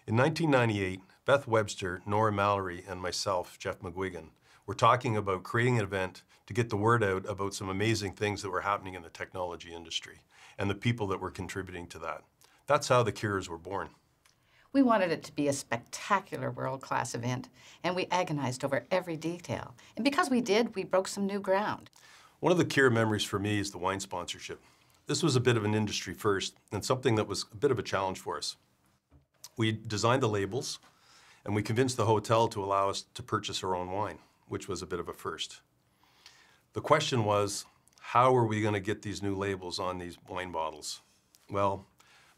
In 1998, Beth Webster, Nora Mallory, and myself, Jeff McGuigan, were talking about creating an event to get the word out about some amazing things that were happening in the technology industry and the people that were contributing to that. That's how the Cures were born. We wanted it to be a spectacular world-class event, and we agonized over every detail. And because we did, we broke some new ground. One of the Cure memories for me is the wine sponsorship. This was a bit of an industry first and something that was a bit of a challenge for us. We designed the labels and we convinced the hotel to allow us to purchase our own wine, which was a bit of a first. The question was, how are we going to get these new labels on these wine bottles? Well,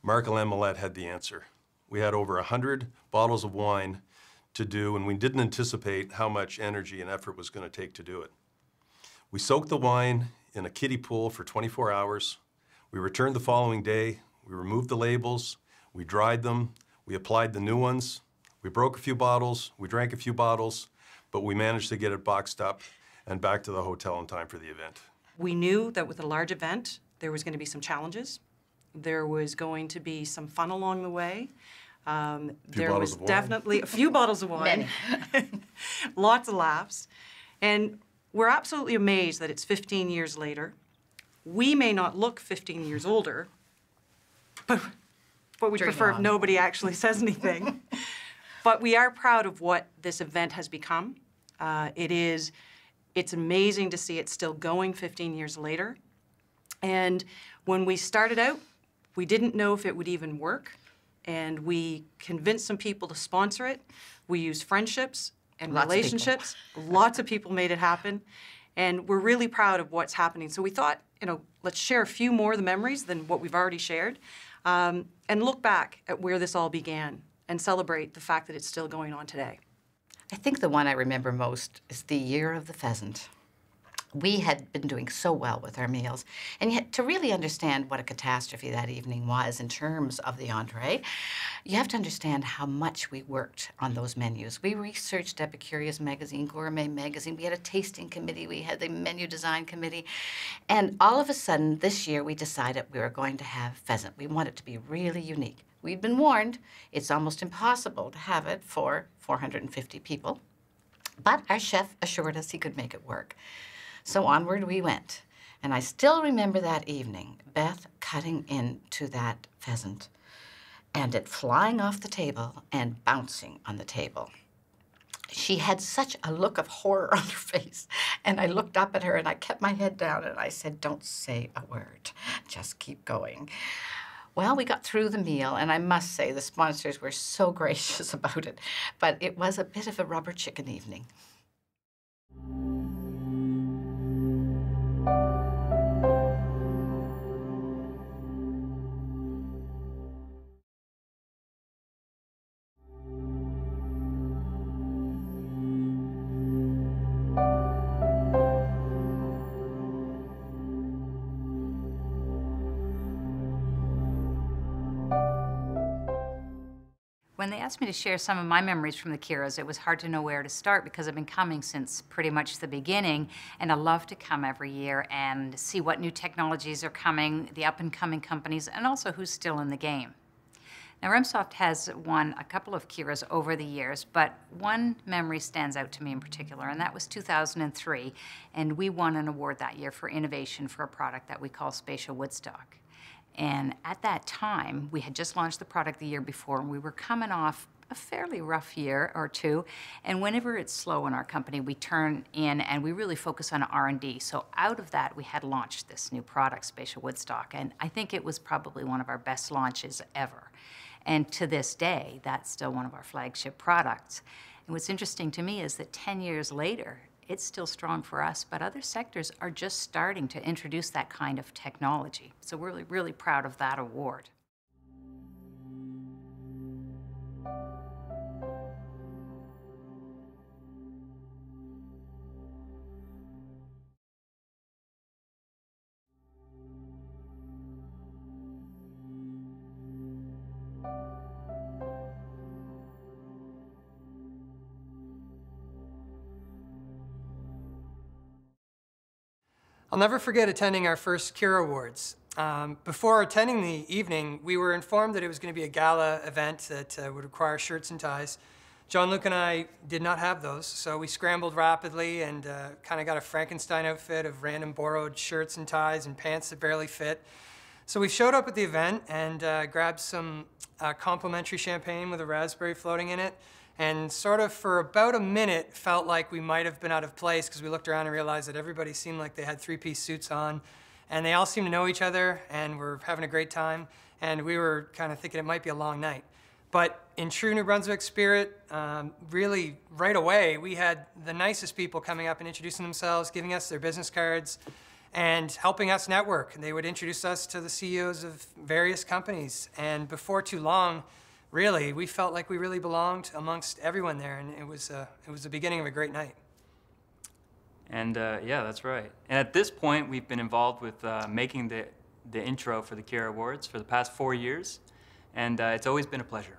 Marc-Alain Millette had the answer. We had over 100 bottles of wine to do, and we didn't anticipate how much energy and effort was going to take to do it. We soaked the wine in a kiddie pool for 24 hours. We returned the following day. We removed the labels. We dried them. We applied the new ones. We broke a few bottles. We drank a few bottles, but we managed to get it boxed up and back to the hotel in time for the event. We knew that with a large event, there was going to be some challenges. There was going to be some fun along the way. There was definitely a few bottles of wine, lots of laughs. And we're absolutely amazed that it's 15 years later. We may not look 15 years older, but we prefer if nobody actually says anything. But we are proud of what this event has become. It's amazing to see it still going 15 years later. And when we started out, we didn't know if it would even work. And we convinced some people to sponsor it. We used friendships and relationships. Lots of people made it happen. And we're really proud of what's happening. So we thought, let's share a few more of the memories than what we've already shared, and look back at where this all began and celebrate the fact that it's still going on today. I think the one I remember most is the Year of the Pheasant. We had been doing so well with our meals, and yet to really understand what a catastrophe that evening was in terms of the entree, you have to understand how much we worked on those menus. We researched Epicurious Magazine, Gourmet Magazine, we had a tasting committee, we had the menu design committee, and all of a sudden this year we decided we were going to have pheasant. We wanted it to be really unique. We'd been warned it's almost impossible to have it for 450 people, but our chef assured us he could make it work. So onward we went. And I still remember that evening, Beth cutting into that pheasant and it flying off the table and bouncing on the table. She had such a look of horror on her face. And I looked up at her and I kept my head down and I said, don't say a word, just keep going. Well, we got through the meal, and I must say the sponsors were so gracious about it, but it was a bit of a rubber chicken evening. When they asked me to share some of my memories from the Cures, it was hard to know where to start because I've been coming since pretty much the beginning, and I love to come every year and see what new technologies are coming, the up-and-coming companies, and also who's still in the game. Now, REMSoft has won a couple of Cures over the years, but one memory stands out to me in particular, and that was 2003, and we won an award that year for innovation for a product that we call Spatial Woodstock. And at that time, we had just launched the product the year before, and we were coming off a fairly rough year or two. And whenever it's slow in our company, we turn in and we really focus on R&D. So out of that, we had launched this new product, Spatial Woodstock. And I think it was probably one of our best launches ever. And to this day, that's still one of our flagship products. And what's interesting to me is that 10 years later, it's still strong for us, but other sectors are just starting to introduce that kind of technology. So we're really, really proud of that award. I'll never forget attending our first Cure Awards. Before attending the evening, we were informed that it was going to be a gala event that would require shirts and ties. John Luke and I did not have those, so we scrambled rapidly and kind of got a Frankenstein outfit of random borrowed shirts and ties and pants that barely fit. So we showed up at the event and grabbed some complimentary champagne with a raspberry floating in it, and sort of for about a minute felt like we might have been out of place because we looked around and realized that everybody seemed like they had three-piece suits on, and they all seemed to know each other and were having a great time, and we were kind of thinking it might be a long night. But in true New Brunswick spirit, really right away, we had the nicest people coming up and introducing themselves, giving us their business cards, and helping us network. And they would introduce us to the CEOs of various companies. And before too long, really, we felt like we really belonged amongst everyone there, and it was the beginning of a great night. And yeah, that's right. And at this point, we've been involved with making the intro for the Kira Awards for the past 4 years, and it's always been a pleasure.